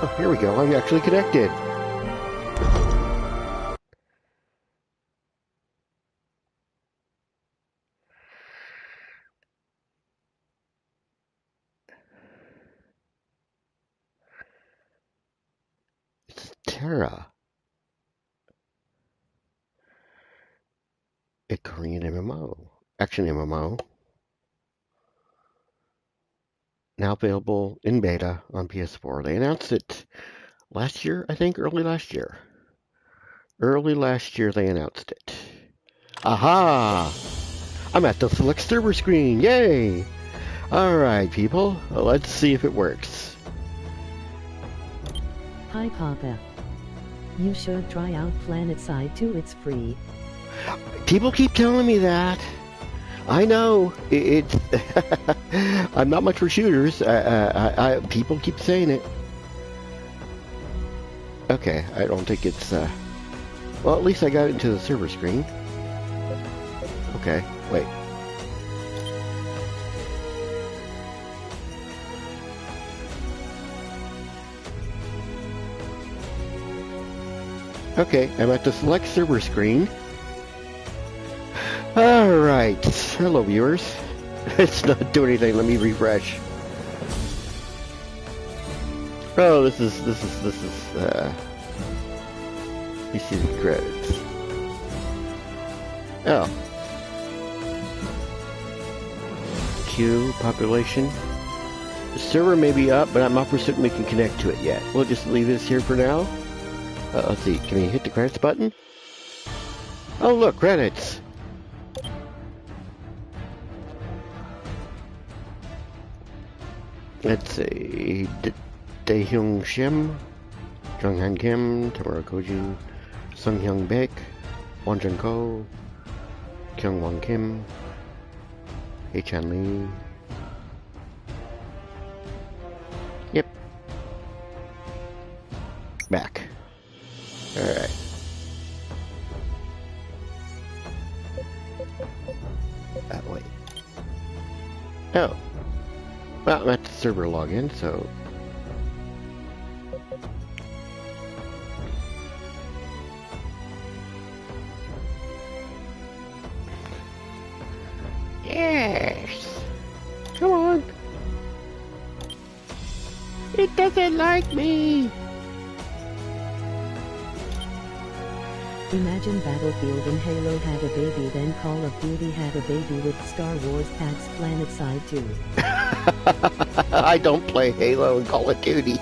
Oh, here we go. I'm actually connected. It's Tera, a Korean MMO, action MMO, now available in beta on PS4. They announced it last year, I think, early last year. Early last year they announced it. Aha! I'm at the select server screen. Yay! Alright, people. Let's see if it works. Hi, Papa. You should try out PlanetSide 2. It's free. People keep telling me that. I know. It's... I'm not much for shooters. People keep saying it. Okay, I don't think it's... Well, at least I got into the server screen. Okay, wait. Okay, I'm at the select server screen. Alright, hello viewers. It's not doing anything, let me refresh. Oh, this is, let me see the credits. Oh. Queue, population. The server may be up, but I'm not for certain we can connect to it yet. We'll just leave this here for now. Let's see, can we hit the credits button? Oh look, credits! Let's see, Daehyung Shim, Junghan Kim, Tamara Kojin, Sung Hyung Baek, Won Jun Ko, Kyung Won Kim, Hee Chan Lee. Yep. Back. Alright. Wait. Oh. Well, I'm at the server login, so... Yes! Come on! It doesn't like me! Imagine Battlefield and Halo had a baby, then Call of Duty had a baby with Star Wars X PlanetSide 2. I don't play Halo and Call of Duty,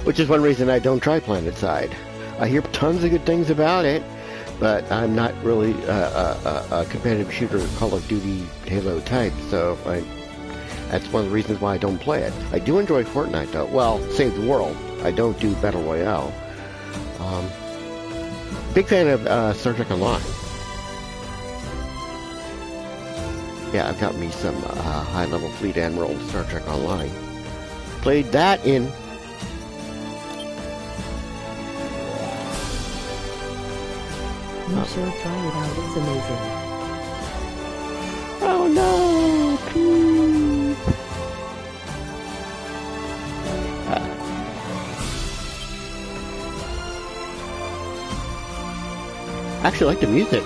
which is one reason I don't try PlanetSide. I hear tons of good things about it, but I'm not really a competitive shooter Call of Duty Halo type, so that's one of the reasons why I don't play it. I do enjoy Fortnite though. Well, Save the World. I don't do Battle Royale. Big fan of Star Trek Online. Yeah, I've got me some high-level Fleet Admiral Star Trek Online. Played that in... You should try it out, it's amazing. Oh no, please. I actually like the music.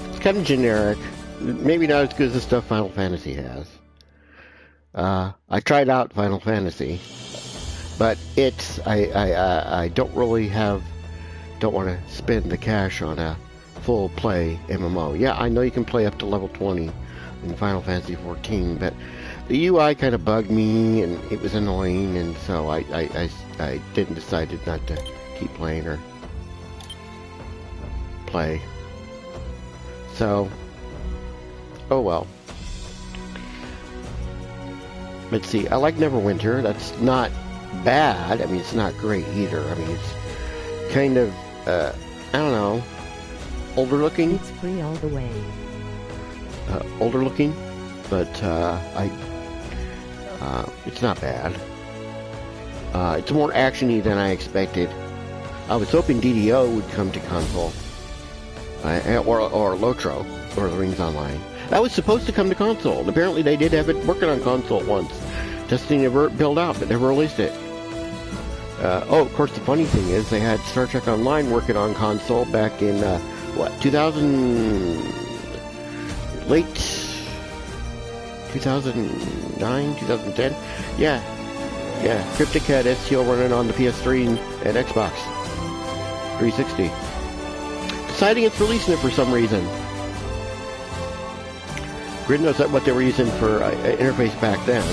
It's kind of generic. Maybe not as good as the stuff Final Fantasy has. I tried out Final Fantasy, but it's I don't really don't want to spend the cash on a full play MMO. Yeah, I know you can play up to level 20 in Final Fantasy 14, but the UI kind of bugged me and it was annoying, and so I decided not to keep playing or play. So, oh well. Let's see, I like Neverwinter. That's not bad. I mean, it's not great either. I mean, it's kind of, I don't know, older looking. It's free all the way. Older looking, but it's not bad. It's more action-y than I expected. I was hoping DDO would come to console, or Lotro, or the Rings Online. That was supposed to come to console. And apparently they did have it working on console once. Testing never built out, but never released it. Of course, the funny thing is they had Star Trek Online working on console back in, 2009, 2010? Yeah. Cryptic had STO running on the PS3 and Xbox 360. Deciding it's releasing it for some reason. Grid knows what they were using for interface back then.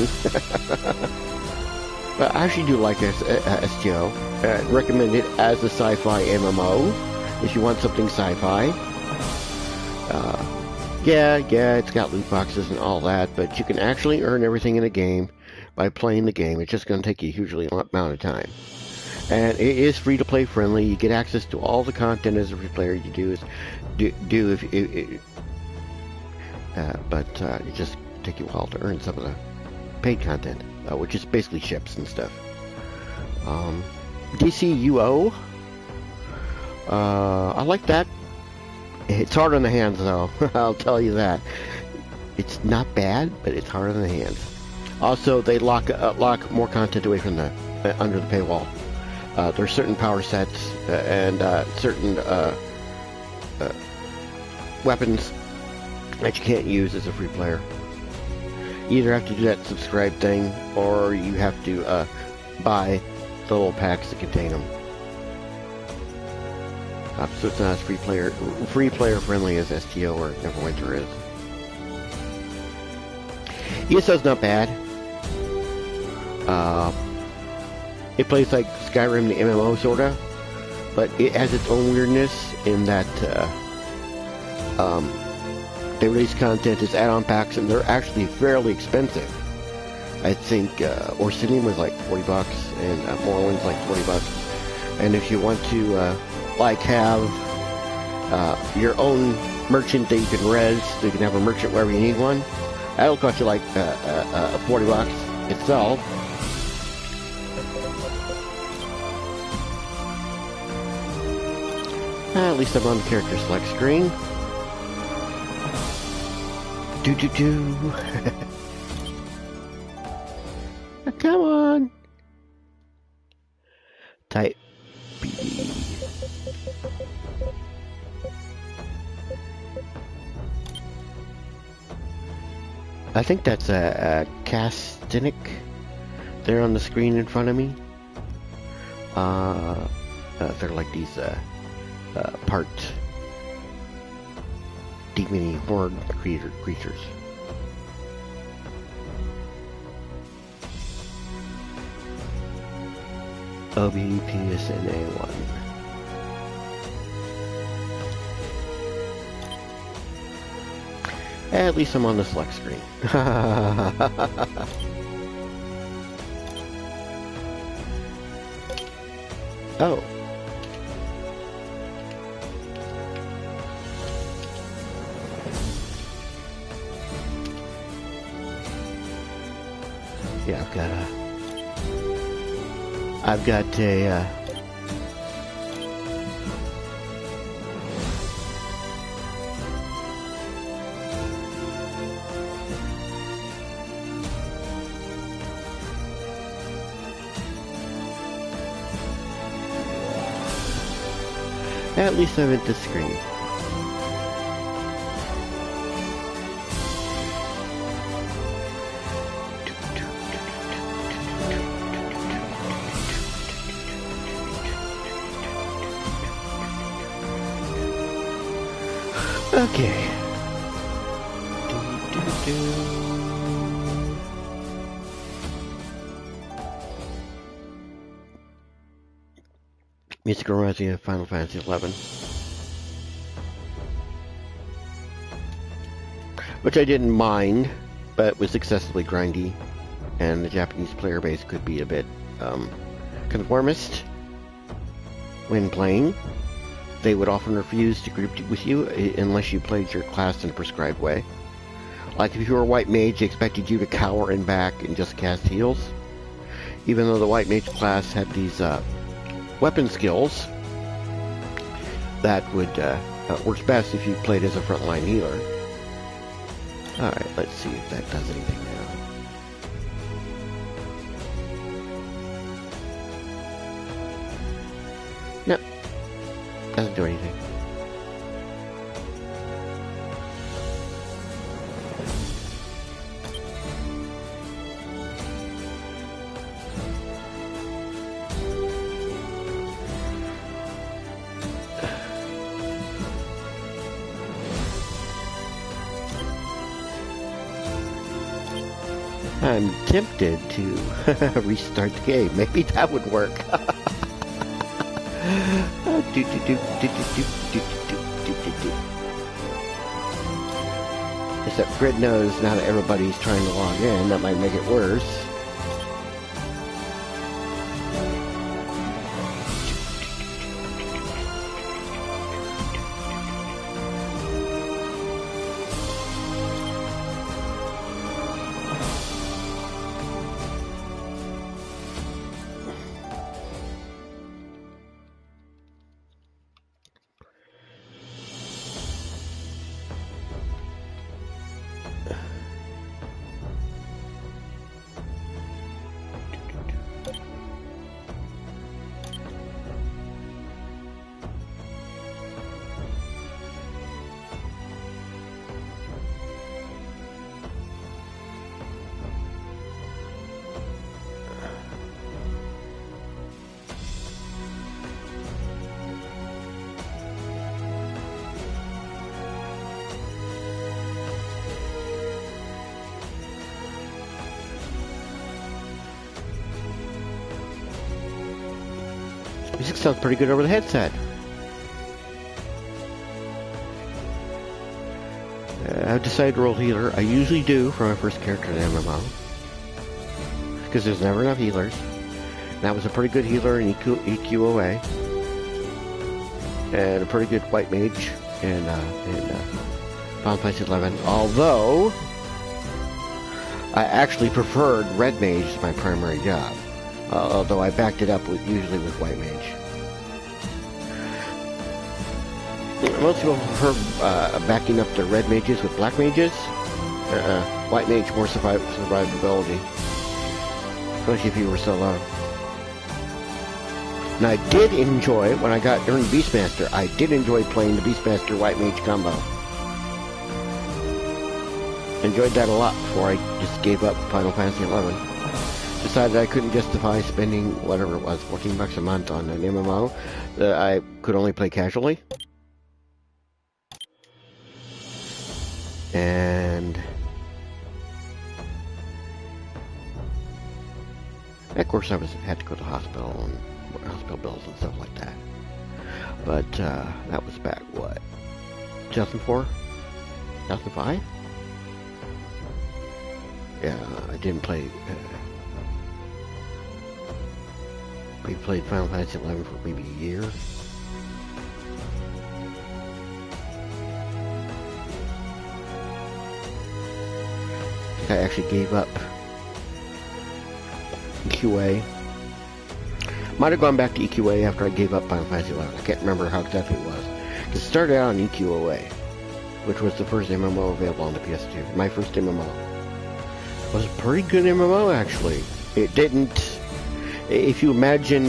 But I actually do like STO. Recommend it as a sci-fi MMO if you want something sci-fi. Yeah, it's got loot boxes and all that, but you can actually earn everything in a game by playing the game. It's just going to take you a hugely amount of time. And it is free-to-play friendly. You get access to all the content as a free player. You do but it just take you a while to earn some of the paid content, which is basically ships and stuff. DCUO. I like that. It's hard on the hands, though. I'll tell you that. It's not bad, but it's hard on the hands. Also, they lock more content away from the under the paywall. There's certain power sets and certain weapons that you can't use as a free player. You either have to do that subscribe thing, or you have to buy the little packs that contain them. So it's not as free player friendly as STO or Neverwinter is. ESO's not bad. It plays like Skyrim, the MMO, sorta, but it has its own weirdness in that they release content as add-on packs, and they're actually fairly expensive. I think Orsinium was like $40, and Morrowind's like $20. And if you want to have your own merchant that you can res, so you can have a merchant wherever you need one, that'll cost you like $40 itself. At least I'm on the character select screen. Come on. Type B. I think that's a Castinic there on the screen in front of me. They're like these part demon horde creatures. OBPSNA1. At least I'm on the select screen. Oh. Yeah, I've got a at least I'm at the screen. Okay. Music reminds me of Final Fantasy XI, which I didn't mind, but was excessively grindy, and the Japanese player base could be a bit conformist when playing. They would often refuse to group with you unless you played your class in a prescribed way. Like if you were a white mage, they expected you to cower in back and just cast heals. Even though the white mage class had these weapon skills that would work best if you played as a frontline healer. Alright, let's see if that does anything now. No, doesn't do anything. I'm tempted to restart the game. Maybe that would work. Except Grid knows now that everybody's trying to log in. That might make it worse. Music sounds pretty good over the headset. I've decided to roll healer. I usually do for my first character in MMO. Because there's never enough healers. And that was a pretty good healer in EQOA. And a pretty good white mage in Final Fantasy 11. Although, I actually preferred red mage as my primary job. Although I backed it up usually with white mage. Most people prefer backing up the red mages with black mages. White mage more survivability, especially if you were solo. And I did enjoy when I got during Beastmaster. I did enjoy playing the Beastmaster white mage combo. Enjoyed that a lot before I just gave up Final Fantasy 11. Decided I couldn't justify spending whatever it was, $14 a month on an MMO that I could only play casually. And of course I had to go to the hospital and hospital bills and stuff like that. But that was back what? 2004? 2005? Yeah, I didn't play. We played Final Fantasy 11 for maybe a year. I actually gave up EQA. Might have gone back to EQA after I gave up Final Fantasy 11. I can't remember how exactly it was. It started out on EQOA, which was the first MMO available on the PS2. My first MMO. It was a pretty good MMO actually. It didn't. If you imagine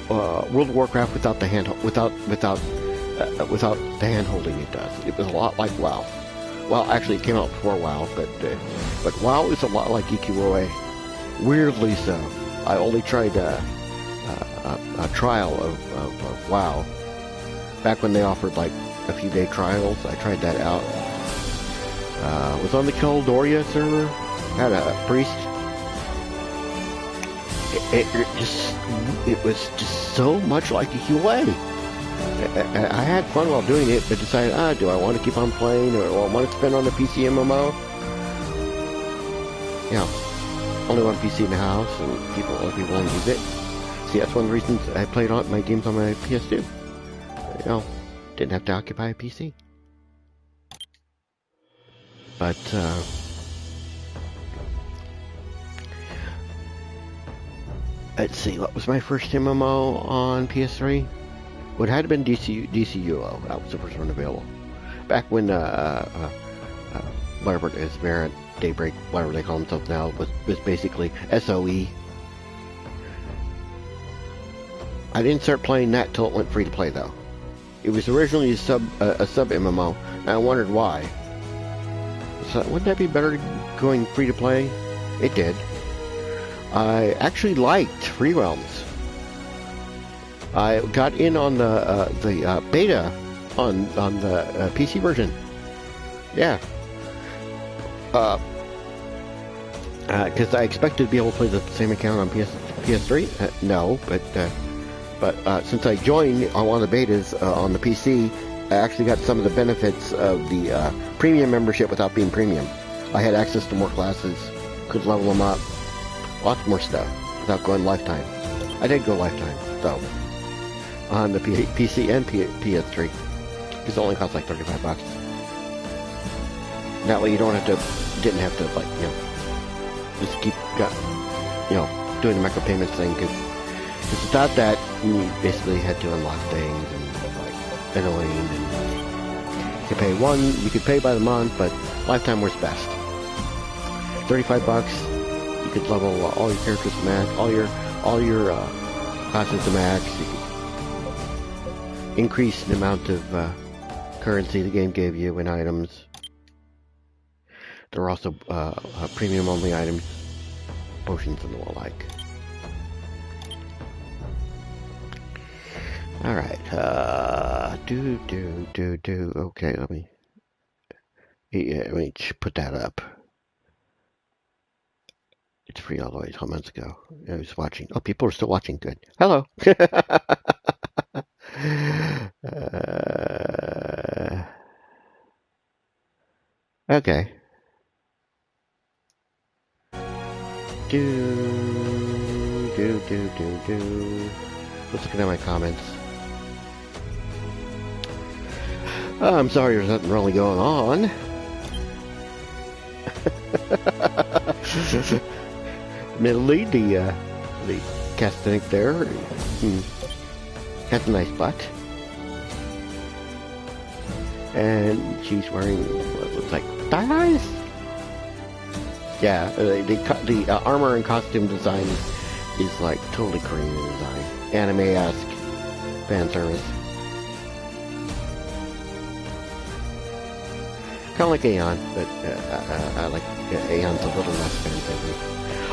World of Warcraft without the hand without the hand holding it does. It was a lot like WoW. Well, actually, it came out before WoW, but WoW is a lot like EQOA. Weirdly so. I only tried a trial of WoW back when they offered like a few day trials. I tried that out. Was on the Caldoria server. Had a priest. It was just so much like EQA. I had fun while doing it, but decided, do I want to keep on playing, or do I want to spend on a PC MMO? You know, only one PC in the house, and other people won't use it. See, that's one of the reasons I played on my games on my PS2. You know, didn't have to occupy a PC. But, let's see, what was my first MMO on PS3? Well, it had been DCUO. That was the first one available. Back when whatever it is, Variant, Daybreak, whatever they call themselves now, was basically SOE. I didn't start playing that till it went free to play though. It was originally a sub MMO, and I wondered why. So wouldn't that be better going free to play? It did. I actually liked Free Realms. I got in on the beta on the PC version. Yeah. Because I expected to be able to play the same account on PS3. No, but since I joined on one of the betas on the PC, I actually got some of the benefits of the premium membership without being premium. I had access to more classes, could level them up, lots more stuff without going lifetime. I did go lifetime, though, on the PC and PS3. Because it only costs like $35. That way you didn't have to, like, you know, just keep, doing the micropayments thing, because without that, you basically had to unlock things, and, like, annoying, and you could pay by the month, but lifetime was best. $35, you could level all your characters to max, all your classes to max, you could increase the amount of currency the game gave you in items. There are also premium only items, potions and the like. Alright, okay, let me put that up. It's free all the way 12 months ago. I was watching. Oh, people are still watching. Good. Hello. Okay. Let's look at my comments. Oh, I'm sorry, there's nothing really going on. Admittedly, the Castanik there has a nice butt, and she's wearing what looks like thighs. Yeah, the armor and costume design is like totally Korean design, anime-esque fan service. Kind of like Aeon, but I like Aeon's a little less fan service.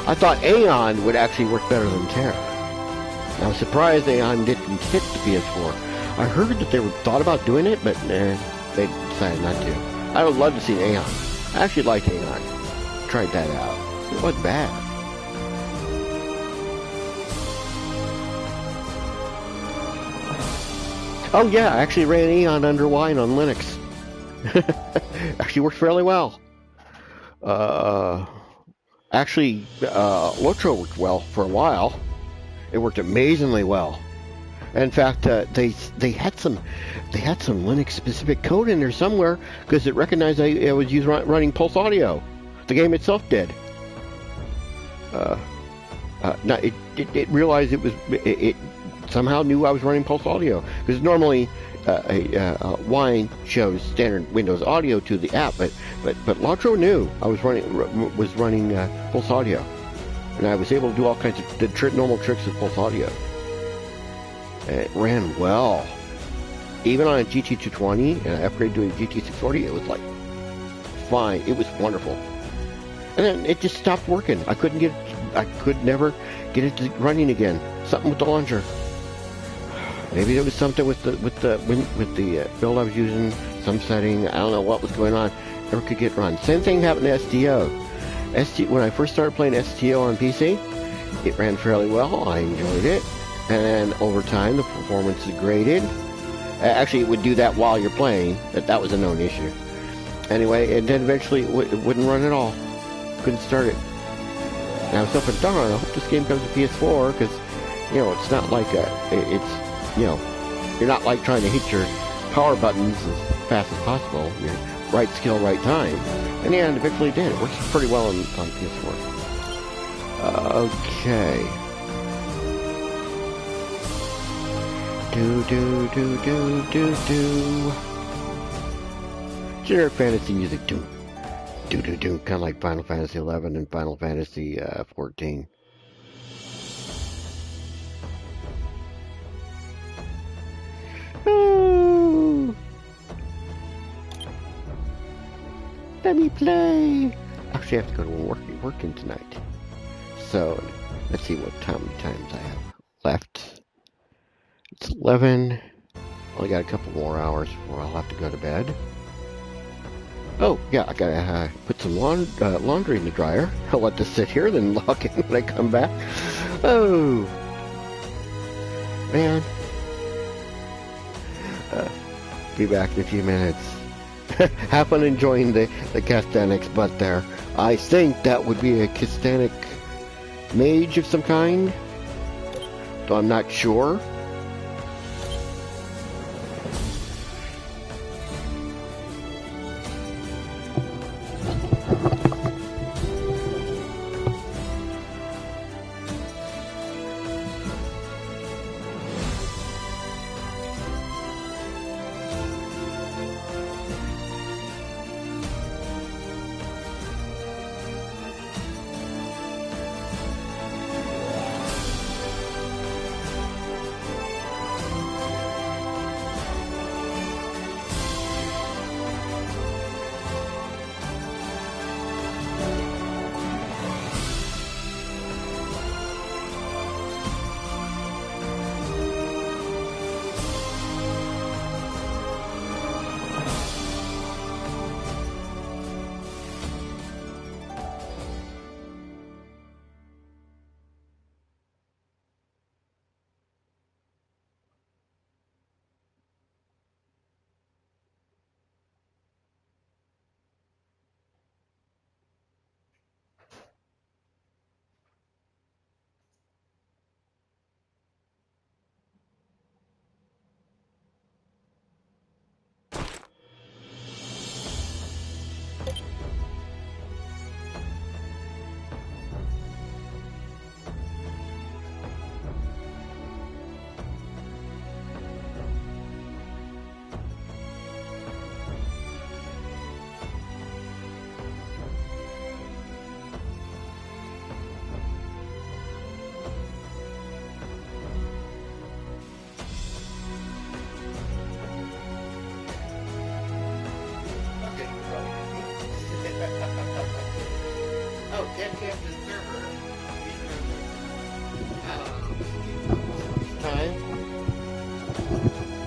I thought Aeon would actually work better than Tera. I was surprised Aeon didn't hit the PS4. I heard that they thought about doing it, but they decided not to. I would love to see Aeon. I actually liked Aeon. Tried that out. It wasn't bad. Oh yeah, I actually ran Aeon under Wine on Linux. Actually worked fairly well. Actually, Lotro worked well for a while. It worked amazingly well. In fact, they had some Linux specific code in there somewhere because it recognized I was running Pulse Audio. The game itself did. It realized it somehow knew I was running Pulse Audio, because normally Wine shows standard Windows audio to the app, but Lotro knew I was running Pulse Audio, and I was able to do all kinds of the normal tricks with Pulse Audio. And it ran well, even on a GT220, and I upgraded to a GT640. It was like fine. It was wonderful. And then it just stopped working. I could never get it running again. Something with the launcher. Maybe there was something with the build I was using, some setting. I don't know what was going on. Never could get run. Same thing happened to STO. When I first started playing STO on PC, it ran fairly well. I enjoyed it, and then over time the performance degraded. Actually, it would do that while you're playing. That was a known issue. Anyway, and then eventually it wouldn't run at all. Couldn't start it. And I was hoping, darn, I hope this game comes to PS4, because, it's not like you're not like trying to hit your power buttons as fast as possible. You're right skill, right time. And yeah, it eventually did. It works pretty well on PS4. Okay. Generic fantasy music tune. Kind of like Final Fantasy 11 and Final Fantasy 14. Oh, let me play. Actually, I have to go to working tonight. So let's see how many times I have left. It's 11. Only got a couple more hours before I'll have to go to bed. Oh, yeah, I gotta put some laundry in the dryer. I'll let this sit here, then lock it when I come back. Oh, man. Be back in a few minutes. Have fun enjoying the Castanic's butt there. I think that would be a Castanic mage of some kind, though I'm not sure.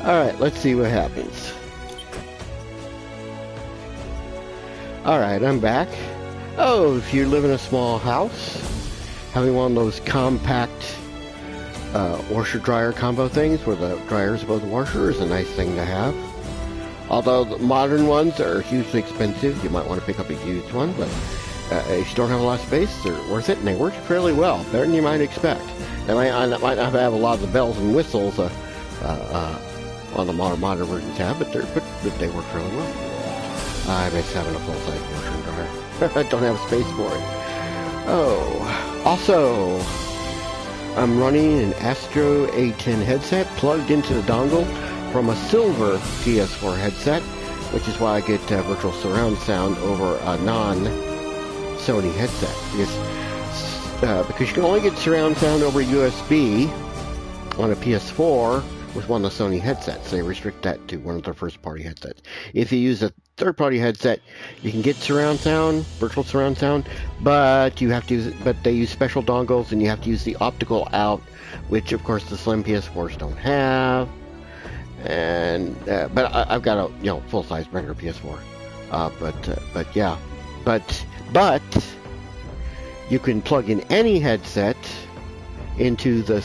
Alright, let's see what happens. Alright, I'm back. Oh, if you live in a small house, having one of those compact washer dryer combo things where the dryer is above the washer is a nice thing to have. Although the modern ones are hugely expensive, you might want to pick up a used one, but if you don't have a lot of space, they're worth it, and they work fairly well, better than you might expect. They might not have a lot of the bells and whistles on the modern versions have, but they work fairly well. I miss having a full-size washer and dryer. I don't have space for it. Oh, also, I'm running an Astro A10 headset plugged into the dongle from a silver PS4 headset, which is why I get virtual surround sound over a non-Sony headset. Because you can only get surround sound over USB on a PS4 with one of the Sony headsets. They restrict that to one of their first-party headsets. If you use a third-party headset, you can get surround sound, virtual surround sound, but you have to use but they use special dongles, and you have to use the optical out, which of course the slim PS4s don't have. And but I've got a full-size regular PS4. But you can plug in any headset into the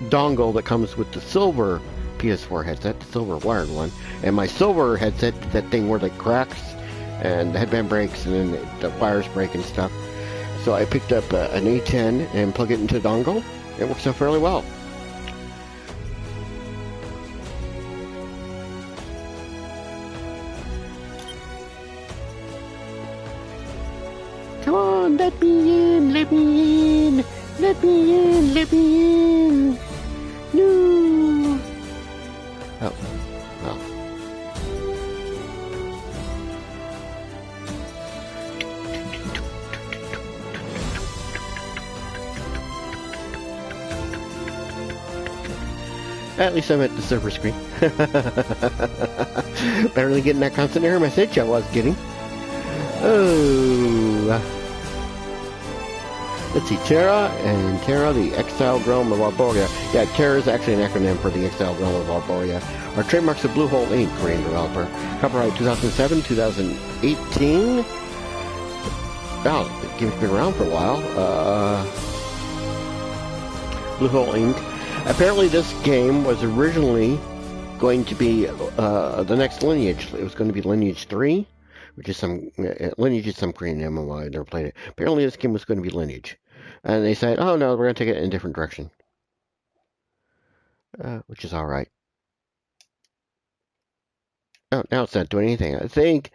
dongle that comes with the silver PS4 headset, the silver wired one. And my silver headset, that thing where it cracks and the headband breaks and then the wires break and stuff. So I picked up an A10 and plug it into the dongle. It works out fairly well. Come on, let me in, let me in, let me in, let me in. No. Oh, well. At least I'm at the server screen. Better than getting that constant error message I was getting. Oh. Let's see, Tera, the exiled realm of Arborea. Yeah, Tera is actually an acronym for the exiled realm of Arborea. Our trademarks of Bluehole Inc., Korean developer. Copyright 2007, 2018. Wow, the game's been around for a while. Bluehole Inc. Apparently this game was originally going to be the next Lineage. It was going to be Lineage 3, which is Lineage is some Korean MMO. I never played it. Apparently this game was going to be Lineage. And they said, oh no, we're going to take it in a different direction. Which is alright. Oh, now it's not doing anything. I think...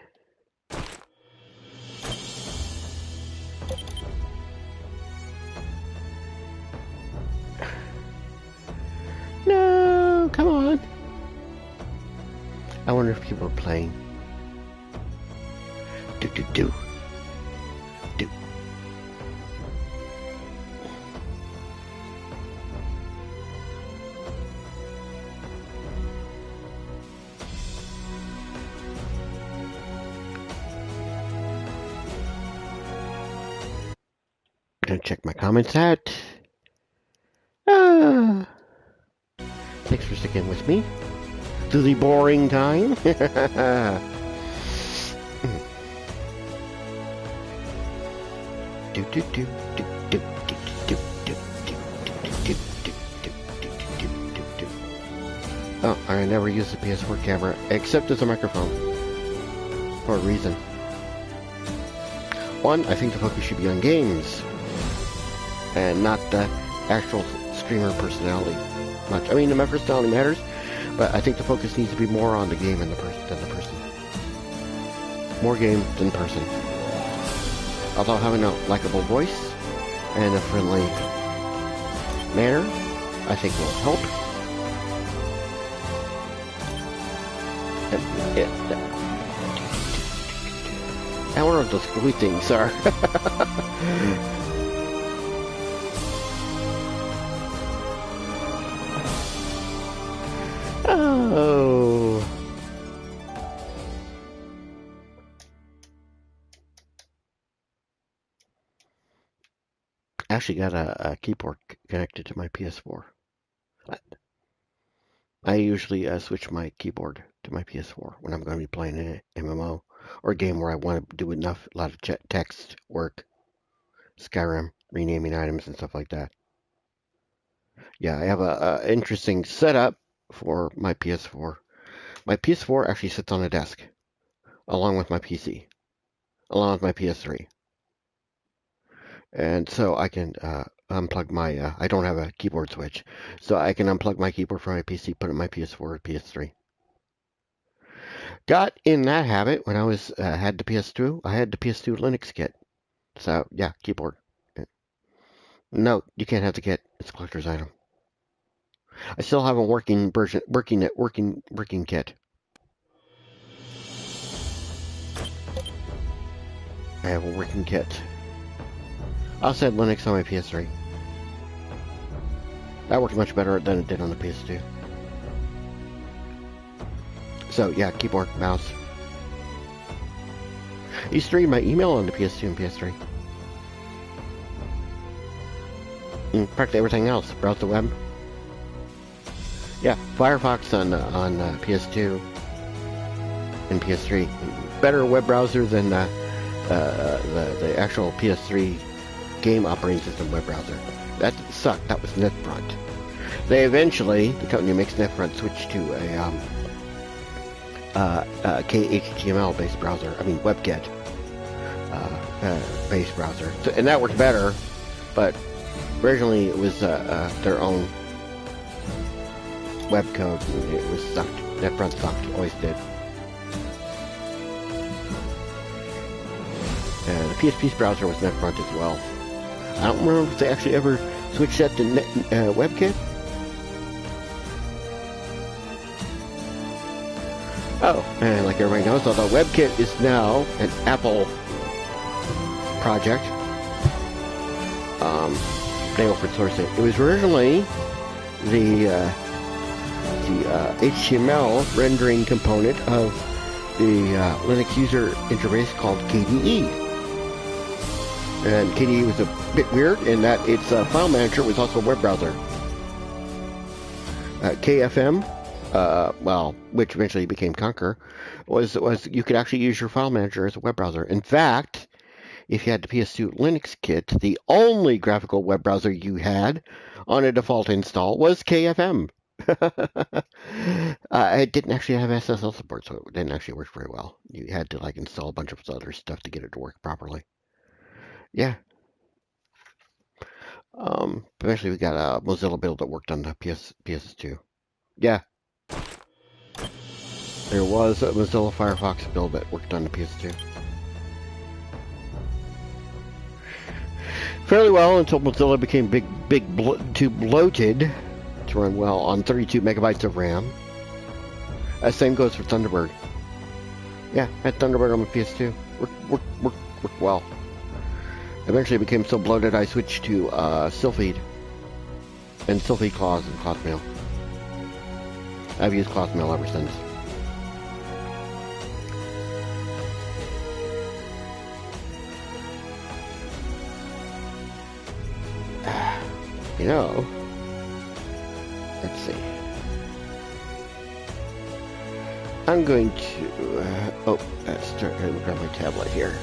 No, come on. I wonder if people are playing. Do. Gonna check my comments out. Thanks for sticking with me through the boring time. Oh, I never use the PS4 camera except as a microphone for a reason. One, I think the focus should be on games and not the actual streamer personality much. I mean, my personality matters, but I think the focus needs to be more on the game and the person. More game than person. Although having a likable voice and a friendly manner, I think will help. I wonder what those gooey things are. Oh. I actually got a keyboard connected to my PS4. I usually switch my keyboard to my PS4 when I'm going to be playing an MMO or a game where I want to do a lot of text work, Skyrim, renaming items and stuff like that. Yeah, I have a interesting setup for my PS4. My PS4 actually sits on a desk, along with my PC, along with my PS3. And so I can unplug my, I don't have a keyboard switch, so I can unplug my keyboard from my PC, put it in my PS4 or PS3. Got in that habit when I was, had the PS2, I had the PS2 Linux kit. So, yeah, keyboard. No, you can't have the kit. It's a collector's item. I still have a working version, working kit. I have a working kit. I also had Linux on my PS3. That worked much better than it did on the PS2. So, yeah, keyboard, mouse. I used to read my email on the PS2 and PS3. And practically everything else. Browse the web. Yeah, Firefox on PS2 and PS3. Better web browser than the actual PS3 game operating system web browser. That sucked. That was NetFront. They eventually, the company who makes NetFront, switched to a KHTML based browser. I mean WebKit based browser, so, and that worked better. But originally it was their own web code. It was sucked. NetFront sucked. Always did. And the PSP's browser was NetFront as well. I don't remember if they actually ever switched that to WebKit. Oh, and like everybody knows, although WebKit is now an Apple project, they open source it. It was originally the the HTML rendering component of the Linux user interface called KDE. And KDE was a bit weird in that its file manager was also a web browser. KFM, well, which eventually became Conquer, was you could actually use your file manager as a web browser. In fact, if you had the PS2 Linux kit, the only graphical web browser you had on a default install was KFM. It didn't actually have SSL support, so it didn't actually work very well. You had to like install a bunch of other stuff to get it to work properly. Yeah. Eventually we got a Mozilla build that worked on the PS2. Yeah. There was a Mozilla Firefox build that worked on the PS2. Fairly well until Mozilla became too bloated to run well on 32 megabytes of RAM. Same goes for Thunderbird. Yeah, I had Thunderbird on my PS2. Worked well. Eventually it became so bloated I switched to Sylpheed. And Sylpheed Claws and Clothmail. I've used Clothmail ever since. You know, let's see. I'm going to, grab my tablet here.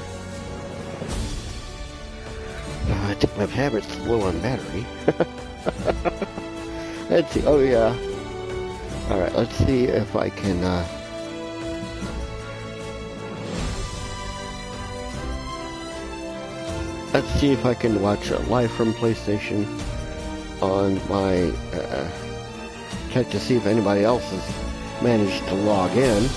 I think my tablet's low on battery. Let's see, oh yeah. Alright, let's see if I can, let's see if I can watch live from PlayStation on my, check to see if anybody else has managed to log in.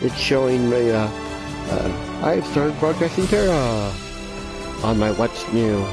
It's showing me, I've started broadcasting Tera on my What's New.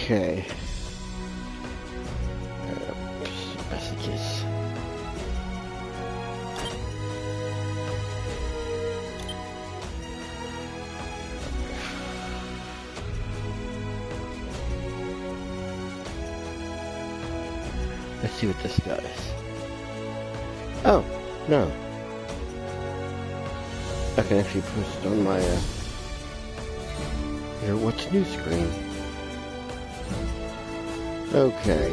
Okay. Messages. Let's see what this does. Oh, no. I can actually post on my your What's New screen. Okay.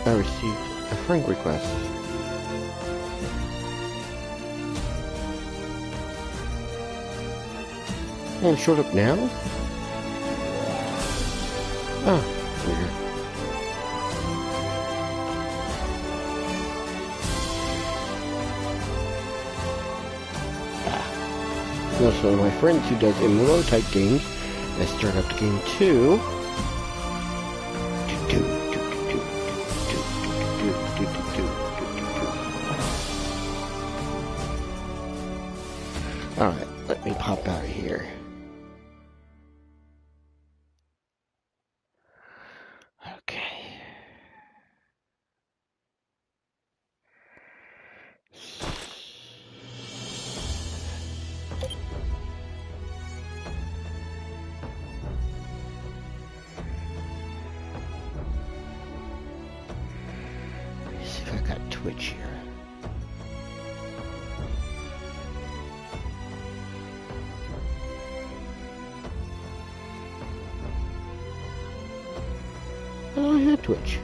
I received a friend request. Oh, it showed up now? Oh, weird. Most one of my friends who does MMO type games has started up the game too. Alright, let me pop out of here. Okay. See if I got Twitch here. Oh, I had Twitch.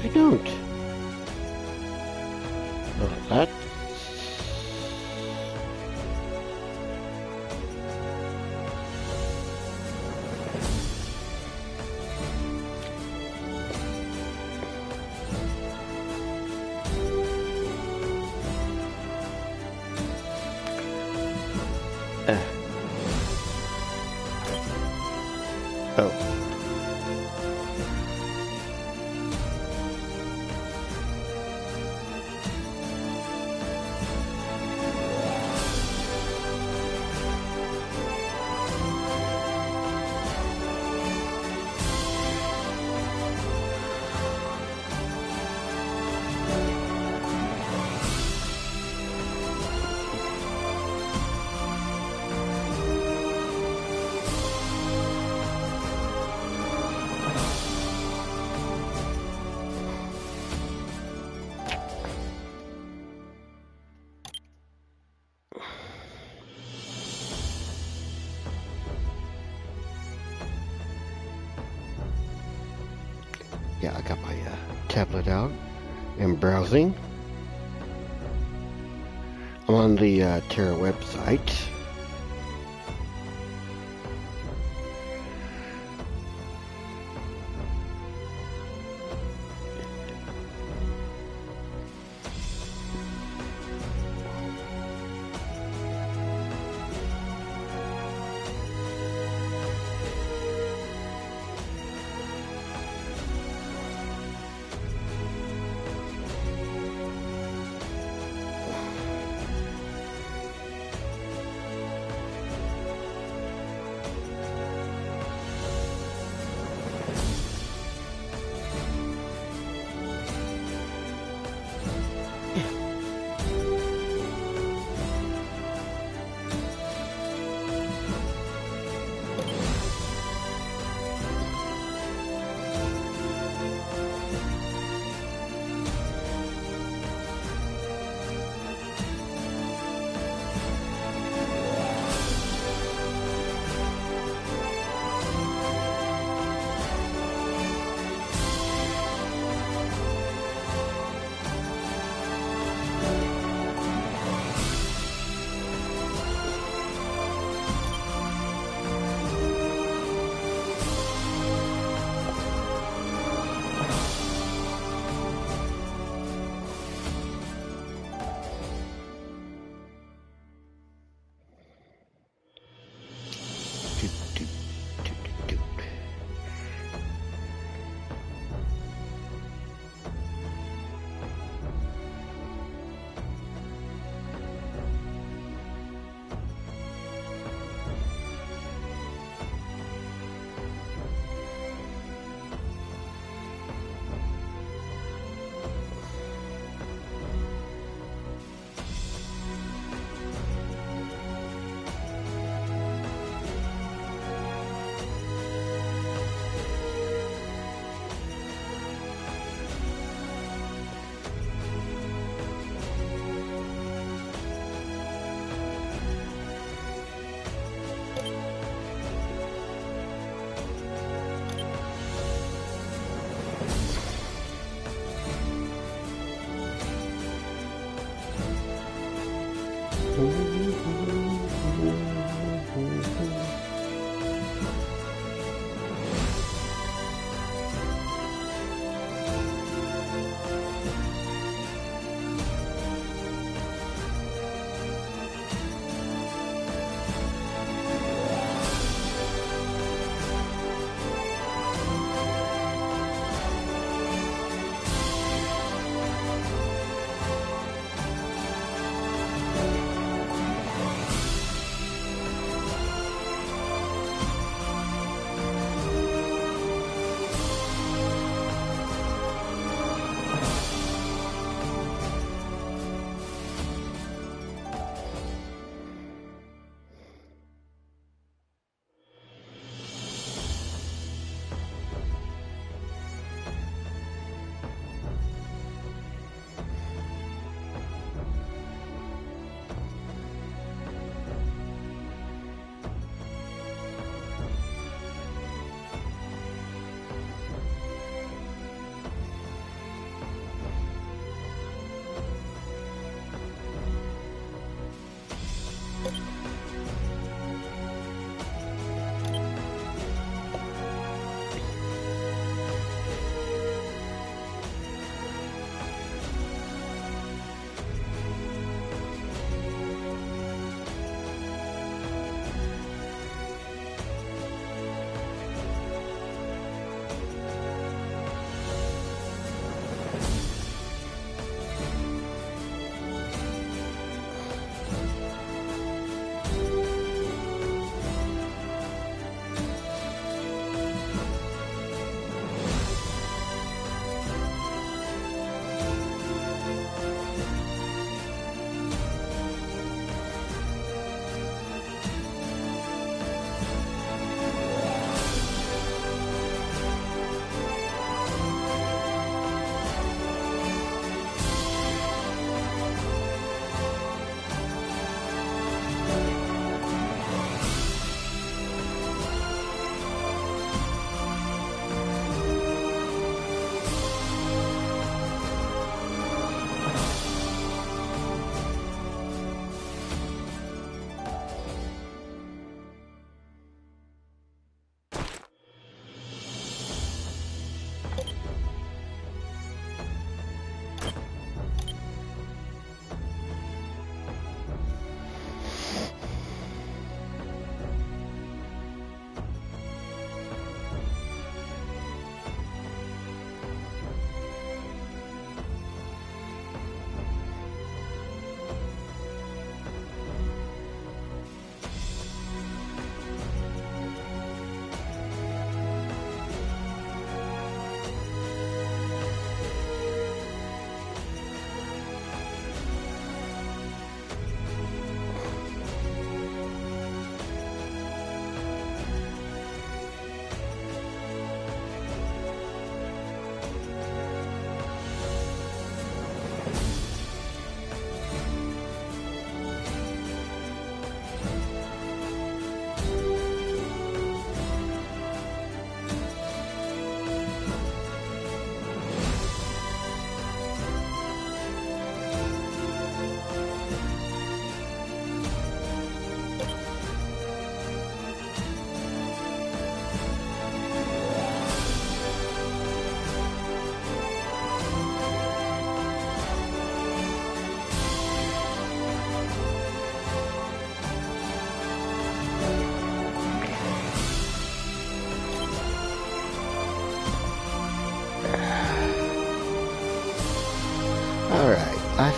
I don't. Oh, that. Oh. Yeah, I got my tablet out and browsing. I'm on the Tera website.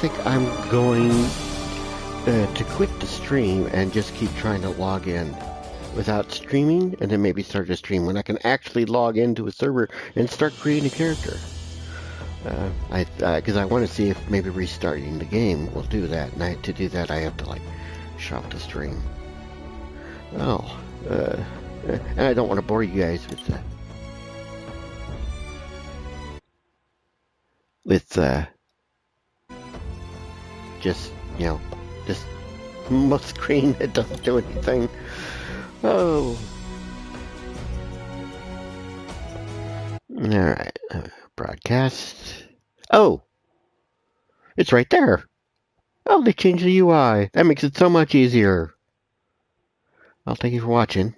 think I'm going to quit the stream and just keep trying to log in without streaming, and then maybe start a stream when I can actually log into a server and start creating a character. Because I want to see if maybe restarting the game will do that. And to do that, I have to like shop the stream. Oh, and I don't want to bore you guys with just just most screen that doesn't do anything. Oh, all right, broadcast. Oh, it's right there. Oh, they changed the UI. That makes it so much easier. Well, thank you for watching.